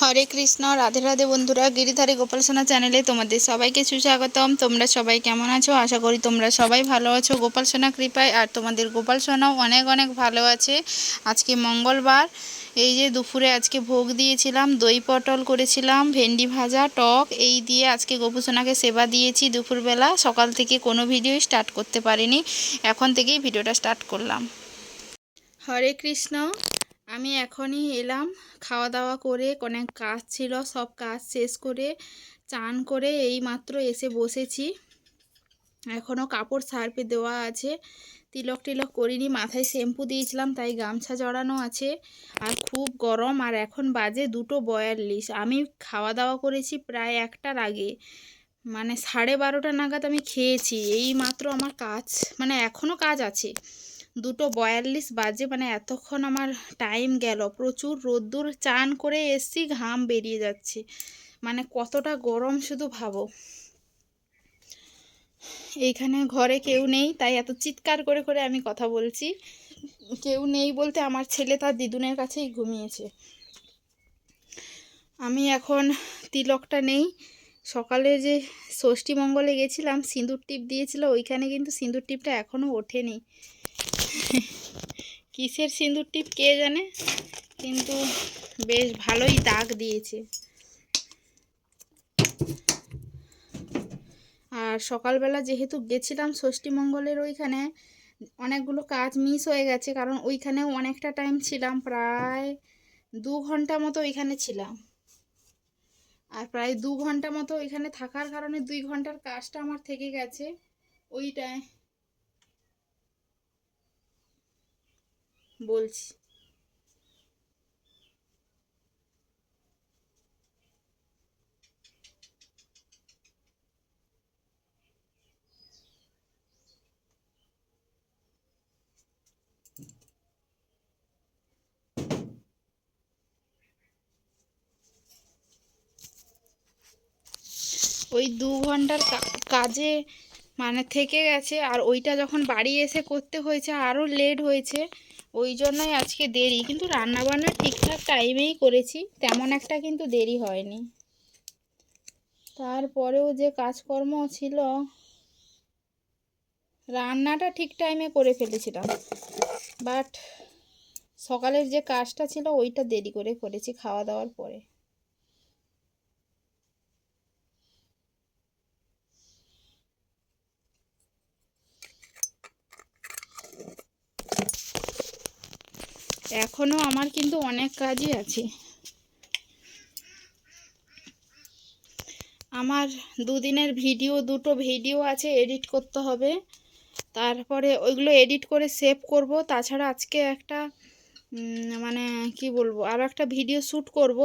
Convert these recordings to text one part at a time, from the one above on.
হরে কৃষ্ণ, রাধে রাধে বন্ধুরা। গিরিধারী গোপাল সোনা চ্যানেলে তোমাদের সবাইকে সুস্বাগতম। তোমরা সবাই কেমন আছো? আশা করি তোমরা সবাই ভালো আছো গোপাল সোনা কৃপায়। আর তোমাদের গোপাল সোনাও অনেক অনেক ভালো আছে। আজকে মঙ্গলবার, এই যে দুপুরে আজকে ভোগ দিয়েছিলাম, দই পটল করেছিলাম, ভেন্ডি ভাজা, টক, এই দিয়ে আজকে গোপু সোনাকে সেবা দিয়েছি দুপুরবেলা। সকাল থেকে কোনো ভিডিও স্টার্ট করতে পারিনি, এখন থেকেই ভিডিওটা স্টার্ট করলাম। হরে কৃষ্ণ। আমি এখনই এলাম, খাওয়া দাওয়া করে, অনেক কাজ ছিল, সব কাজ শেষ করে চান করে এই মাত্র এসে বসেছি। এখনও কাপড় সার্ফে দেওয়া আছে, তিলক টিলক করিনি, মাথায় শ্যাম্পু দিয়েছিলাম তাই গামছা জড়ানো আছে। আর খুব গরম, আর এখন বাজে 2:42। আমি খাওয়া দাওয়া করেছি প্রায় 1টার আগে, মানে 12:30 নাগাদ আমি খেয়েছি। এই মাত্র আমার কাজ, মানে এখনও কাজ আছে। 2:42 বাজে, মানে এতক্ষণ আমার টাইম গেল। প্রচুর রোদ্দুর, চান করে এসছি, ঘাম বেরিয়ে যাচ্ছে, মানে কতটা গরম শুধু ভাবো। এইখানে ঘরে কেউ নেই তাই এত চিৎকার করে করে আমি কথা বলছি। কেউ নেই বলতে আমার ছেলে তার দিদুনের কাছেই ঘুমিয়েছে। আমি এখন তিলকটা নেই, সকালে যে ষষ্ঠী মঙ্গলে গেছিলাম, সিঁদুর টিপ দিয়েছিল, ওইখানে কিন্তু সিঁদুর টিপটা এখনও ওঠেনি। কিসের সিঁদুর টিপ কে জানে, কিন্তু বেশ ভালোই দাগ দিয়েছে। আর সকালবেলা যেহেতু গেছিলাম ষষ্ঠী মঙ্গলের ওইখানে, অনেকগুলো কাজ মিস হয়ে গেছে, কারণ ওইখানেও অনেকটা টাইম ছিলাম, প্রায় 2 ঘন্টা মতো ওইখানে ছিলাম। আর প্রায় 2 ঘন্টা মতো ওইখানে থাকার কারণে 2 ঘন্টার কাজটা আমার থেকে গেছে ওইটায় বলছি। ওই 2 ঘন্টার কাজে মানে থেকে গেছে, আর ওইটা যখন বাড়ি এসে করতে হয়েছে আরও লেট হয়েছে, ওই জন্যই আজকে দেরি। কিন্তু রান্নাবান্না ঠিকঠাক টাইমেই করেছি, তেমন একটা কিন্তু দেরি হয়নি। তারপরেও যে কাজকর্ম ছিল, রান্নাটা ঠিক টাইমে করে ফেলেছিলাম, বাট সকালের যে কাজটা ছিল ওইটা দেরি করে করেছি খাওয়া দাওয়ার পরে। এখনও আমার কিন্তু অনেক কাজই আছে। আমার 2 দিনের ভিডিও, 2টো ভিডিও আছে, এডিট করতে হবে। তারপরে ওইগুলো এডিট করে সেভ করব। তাছাড়া আজকে একটা মানে কি বলবো, আরও একটা ভিডিও শ্যুট করব,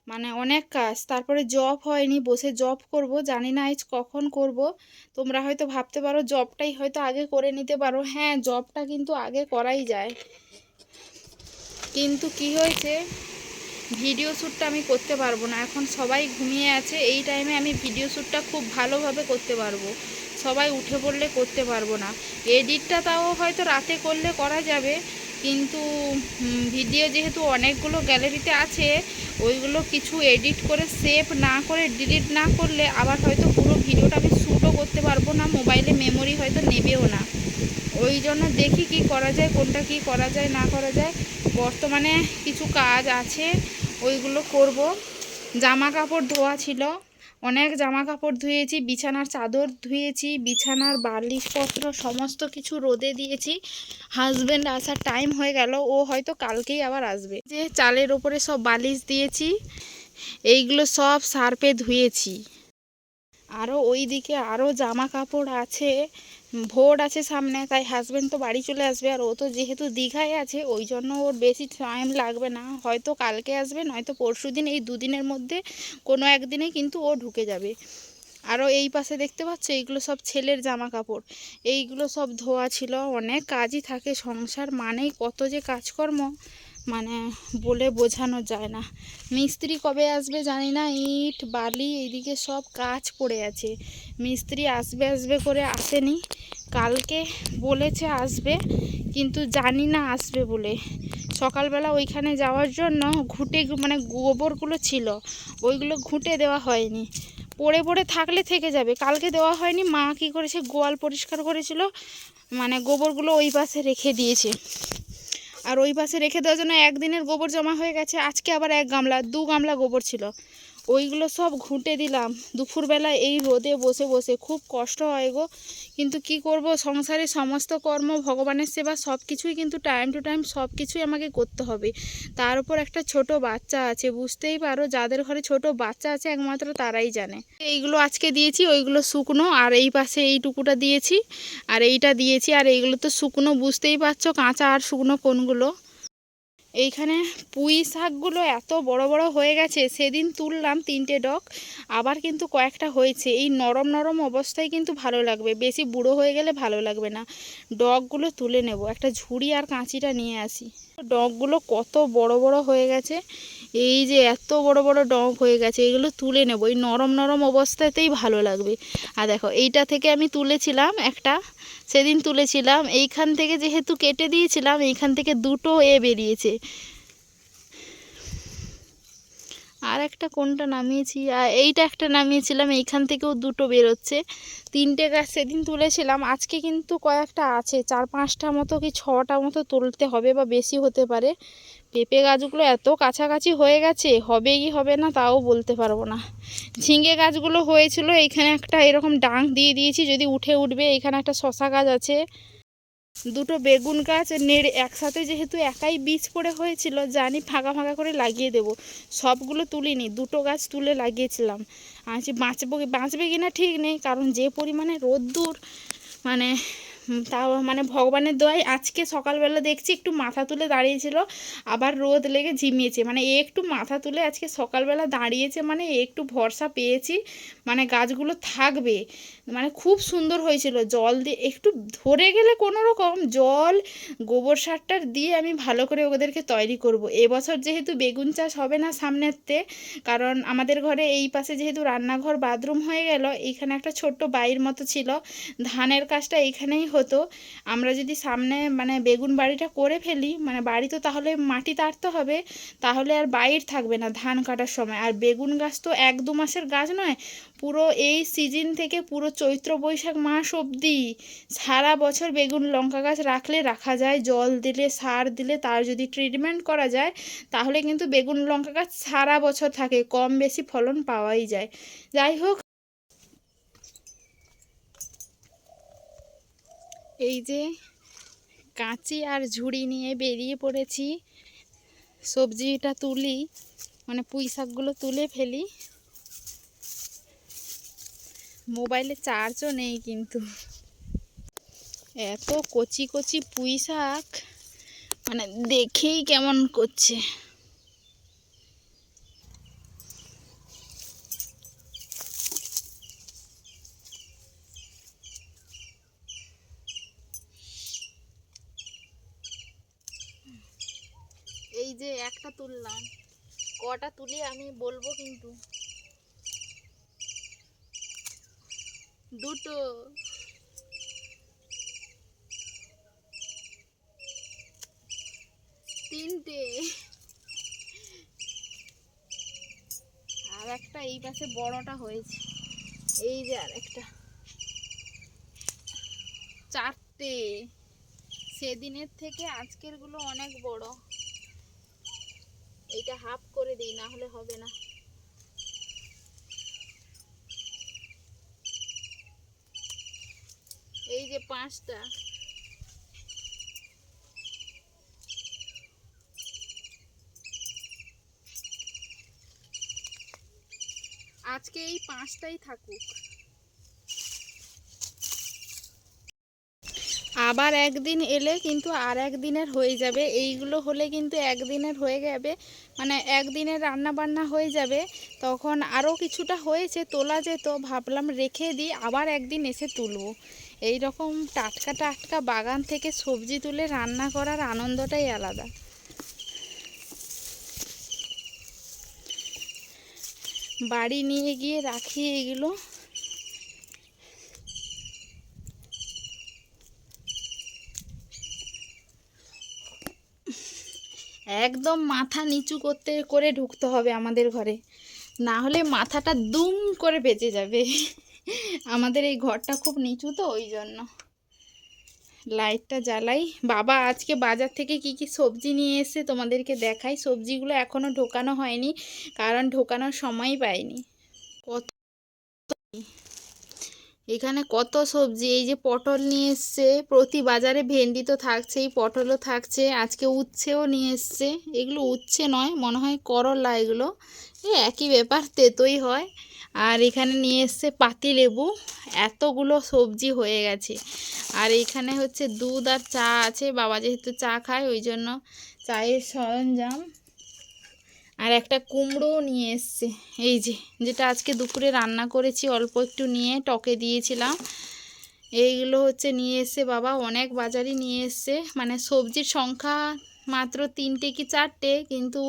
মানে অনেক কাজ। তারপরে জব হয়নি, বসে জব করব, জানি না আজ কখন করব। তোমরা হয়তো ভাবতে পারো জবটাই হয়তো আগে করে নিতে পারো। হ্যাঁ, জবটা কিন্তু আগে করাই যায়, কিন্তু কি হয়েছে, ভিডিও শ্যুটটা আমি করতে পারবো না। এখন সবাই ঘুমিয়ে আছে, এই টাইমে আমি ভিডিও শ্যুটটা খুব ভালোভাবে করতে পারবো, সবাই উঠে পড়লে করতে পারবো না। এডিটটা তাও হয়তো রাতে করলে করা যাবে, কিন্তু ভিডিও যেহেতু অনেকগুলো গ্যালারিতে আছে, ওইগুলো কিছু এডিট করে সেভ না করে ডিলিট না করলে আবার হয়তো পুরো ভিডিওটা আমি শ্যুটও করতে পারবো না, মোবাইলে মেমোরি হয়তো নেবেও না। ওই জন্য দেখি কি করা যায়, কোনটা কি করা যায় না করা যায়। বর্তমানে কিছু কাজ আছে, ওইগুলো করব। জামা কাপড় ধোয়া ছিল, অনেক জামা কাপড় ধুয়েছি, বিছানার চাদর ধুয়েছি, বিছানার বালিশপত্র সমস্ত কিছু রোদে দিয়েছি। হাজব্যান্ড আসার টাইম হয়ে গেল, ও হয়তো কালকেই আবার আসবে। যে চালের ওপরে সব বালিশ দিয়েছি, এইগুলো সব সার্ফে ধুয়েছি। আরও ওই দিকে আরও জামা কাপড় আছে, ভোট আছে সামনে, তাই হাজব্যান্ড তো বাড়ি চলে আসবে, আর ও তো যেহেতু দীঘায় আছে ওই জন্য ওর বেশি টাইম লাগবে না, হয়তো কালকে আসবে নয়তো পরশু দিন, এই 2 দিনের মধ্যে কোনো একদিনে কিন্তু ও ঢুকে যাবে। আরও এই পাশে দেখতে পাচ্ছ, এইগুলো সব ছেলের জামা কাপড়, এইগুলো সব ধোয়া ছিল। অনেক কাজই থাকে, সংসার মানেই কত যে কাজকর্ম, মানে বলে বোঝানো যায় না। মিস্ত্রি কবে আসবে জানি না, ইট বালি এইদিকে সব কাজ পড়ে আছে। মিস্ত্রি আসবে আসবে করে আসেনি, কালকে বলেছে আসবে, কিন্তু জানি না আসবে বলে। সকালবেলা ওইখানে যাওয়ার জন্য ঘুঁটে মানে গোবরগুলো ছিল, ওইগুলো ঘুঁটে দেওয়া হয়নি, পড়ে পড়ে থাকলে থেকে যাবে। কালকে দেওয়া হয়নি, মা কী করেছে গোয়াল পরিষ্কার করেছিল, মানে গোবরগুলো ওই পাশে রেখে দিয়েছে। আর ওই পাশে রেখে দেওয়ার জন্য একদিনের গোবর জমা হয়ে গেছে। আজকে আবার 1 গামলা গোবর ছিল, ওইগুলো সব ঘুঁটে দিলাম দুপুরবেলা এই রোদে বসে বসে। খুব কষ্ট হয় গো, কিন্তু কি করব, সংসারে সমস্ত কর্ম, ভগবানের সেবা সব কিছুই কিন্তু টাইম টু টাইম সব কিছুই আমাকে করতে হবে। তার উপর একটা ছোট বাচ্চা আছে, বুঝতেই পারো, যাদের ঘরে ছোট বাচ্চা আছে একমাত্র তারাই জানে। এইগুলো আজকে দিয়েছি, ওইগুলো শুকনো, আর এই পাশে এইটুকুটা দিয়েছি, আর এইটা দিয়েছি, আর এইগুলো তো শুকনো, বুঝতেই পারছো কাঁচা আর শুকনো কোনগুলো। এইখানে পুঁই শাকগুলো এত বড় বড় হয়ে গেছে, সেদিন তুললাম 3টে ডগ, আবার কিন্তু কয়েকটা হয়েছে। এই নরম নরম অবস্থায় কিন্তু ভালো লাগবে, বেশি বুড়ো হয়ে গেলে ভালো লাগবে না। ডগগুলো তুলে নেব, একটা ঝুড়ি আর কাঁচিটা নিয়ে আসি। ডগগুলো কত বড় বড় হয়ে গেছে, এই যে এত বড় বড় ডগ হয়ে গেছে, এগুলো তুলে নেব, এই নরম নরম অবস্থাতেই ভালো লাগবে। আর দেখো এইটা থেকে আমি তুলেছিলাম একটা, সেদিন তুলেছিলাম, এইখান থেকে যেহেতু কেটে দিয়েছিলাম, এইখান থেকে 2টো বেরিয়েছে। আর একটা কোনটা নামিয়েছি, আর এইটা একটা নামিয়েছিলাম, এইখান থেকেও 2টো বেরোচ্ছে। 3টে গাছ সেদিন তুলেছিলাম, আজকে কিন্তু কয়েকটা আছে, 4-5টা মতো কি 6টা মতো তুলতে হবে, বা বেশি হতে পারে। পেঁপে গাছগুলো এত কাছাকাছি হয়ে গেছে, হবে কি হবে না তাও বলতে পারবো না। ঝিঙে গাছগুলো হয়েছিল, এইখানে একটা এরকম ডাং দিয়ে দিয়েছি, যদি উঠে উঠবে। এখানে একটা শশা গাছ আছে, 2টো বেগুন গাছ নেড়ে একসাথে, যেহেতু একাই বীজ পড়ে হয়েছিল, জানি ফাঁকা ফাঁকা করে লাগিয়ে দেব। সবগুলো তুলিনি, 2টো গাছ তুলে লাগিয়েছিলাম। আজ বাঁচবে কিনা ঠিক নেই, কারণ যে পরিমাণে রোদ্দুর, মানে তাও মানে ভগবানের দয়ায় আজকে সকালবেলা দেখছি একটু মাথা তুলে দাঁড়িয়েছিল, আবার রোদ লেগে ঝিমিয়েছে। মানে একটু মাথা তুলে আজকে সকালবেলা দাঁড়িয়েছে, মানে একটু ভরসা পেয়েছি, মানে গাছগুলো থাকবে। মানে খুব সুন্দর হয়েছিল, জল দিয়ে একটু ধরে গেলে কোনো রকম জল, গোবর সারটা দিয়ে আমি ভালো করে ওদেরকে তৈরি করব। এবছর যেহেতু বেগুন চাষ হবে না সামনেতে, কারণ আমাদের ঘরে এই পাশে যেহেতু রান্নাঘর বাথরুম হয়ে গেল, এইখানে একটা ছোট্ট বাড়ির মতো ছিল, ধানের কাজটা এইখানেই হতো। আমরা যদি সামনে মানে বেগুন বাড়িটা করে ফেলি, মানে বাড়ি তো তাহলে মাটি তাড়তে হবে, তাহলে আর বাইর থাকবে না ধান কাটার সময়। আর বেগুন গাছ তো 1-2 মাসের গাছ নয়, পুরো এই সিজন থেকে পুরো চৈত্র বৈশাখ মাস অবধি সারা বছর বেগুন লঙ্কা গাছ রাখলে রাখা যায়, জল দিলে, সার দিলে, তার যদি ট্রিটমেন্ট করা যায়, তাহলে কিন্তু বেগুন লঙ্কা গাছ সারা বছর থাকে, কম বেশি ফলন পাওয়াই যায়। যাই হোক, এই যে কাঁচি আর ঝুড়ি নিয়ে বেরিয়ে পড়েছি, সবজিটা তুলি, মানে পুঁই শাকগুলো তুলে ফেলি। মোবাইলে চার্জও নেই, কিন্তু এত কচি কচি পুঁই শাক, মানে দেখেই কেমন করছে। এই যে একটা তুললাম, কটা তুলি আমি বলবো কিন্তু। 2টো, 3টে, আর একটা এই পাশে বড়টা হয়েছে, এই যে আর একটা, 4টে। সেদিনের থেকে আজকের গুলো অনেক বড়। এইটা হাফ করে দিই, না হলে হবে না। এই যে 5টা। আজকে এই 5টাই থাকুক, আবার একদিন এলে কিন্তু আর একদিনের হয়ে যাবে। এইগুলো হলে কিন্তু একদিনের হয়ে যাবে, মানে একদিনের রান্না বান্না হয়ে যাবে। তখন আরও কিছুটা হয়েছে, তোলা যেত, ভাবলাম রেখে দিই, আবার একদিন এসে তুলবো। এই রকম টাটকা টাটকা বাগান থেকে সবজি তুলে রান্না করার আনন্দটাই আলাদা। বাড়ি নিয়ে গিয়ে রাখি এগুলো। একদম মাথা নিচু করতে করে ঢুকতে হবে আমাদের ঘরে, না হলে মাথাটা দুম করে বেঁচে যাবে। আমাদের এই ঘরটা খুব নিচু তো ওই জন্য। লাইটটা জ্বালাই। বাবা আজকে বাজার থেকে কি কি সবজি নিয়ে এসে তোমাদেরকে দেখাই। সবজিগুলো এখনও ঢোকানো হয়নি, কারণ ঢোকানোর সময়ই পাইনি। কত এখানে কত সবজি, এই যে পটল নিয়ে এসছে, প্রতি বাজারে ভেন্ডি তো থাকছেই, পটলও থাকছে, আজকে উচ্ছেও নিয়ে এসছে। এগুলো উচ্ছে নয়, মনে হয় করলা, এগুলো এই একই ব্যাপার, তেতোই হয়। আর এখানে নিয়ে এসছে পাতিলেবু। এতগুলো সবজি হয়ে গেছে। আর এখানে হচ্ছে দুধ আর চা আছে, বাবা যেহেতু চা খায় ওই জন্য চায়ের সরঞ্জাম। আর একটা কুমড়োও নিয়ে এসছে, এই যে যেটা আজকে দুপুরে রান্না করেছি, অল্প একটু নিয়ে টকে দিয়েছিলাম। এইগুলো হচ্ছে নিয়ে এসছে বাবা, অনেক বাজারই নিয়ে এসছে। মানে সবজির সংখ্যা মাত্র 3টে কি 4টে, কিন্তু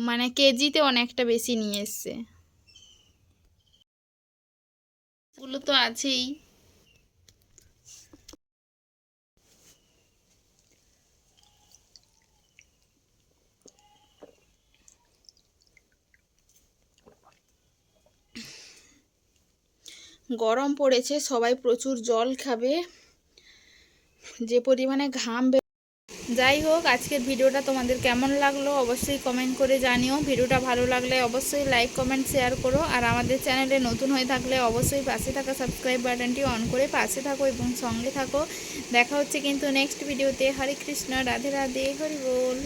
মানে কেজিতে অনেকটা বেশি নিয়ে এসছে। ওগুলো তো আছেই। গরম পড়েছে, সবাই প্রচুর জল খাবে, যে পরিমাণে ঘাম। যাই হোক, আজকের ভিডিওটা তোমাদের কেমন লাগলো অবশ্যই কমেন্ট করে জানিও। ভিডিওটা ভালো লাগলে অবশ্যই লাইক কমেন্ট শেয়ার করো। আর আমাদের চ্যানেলে নতুন হয়ে থাকলে অবশ্যই পাশে থাকা সাবস্ক্রাইব বাটনটি অন করে পাশে থাকো এবং সঙ্গে থাকো। দেখা হচ্ছে কিন্তু নেক্সট ভিডিওতে। হরে কৃষ্ণ, রাধে রাধে, হরি বল।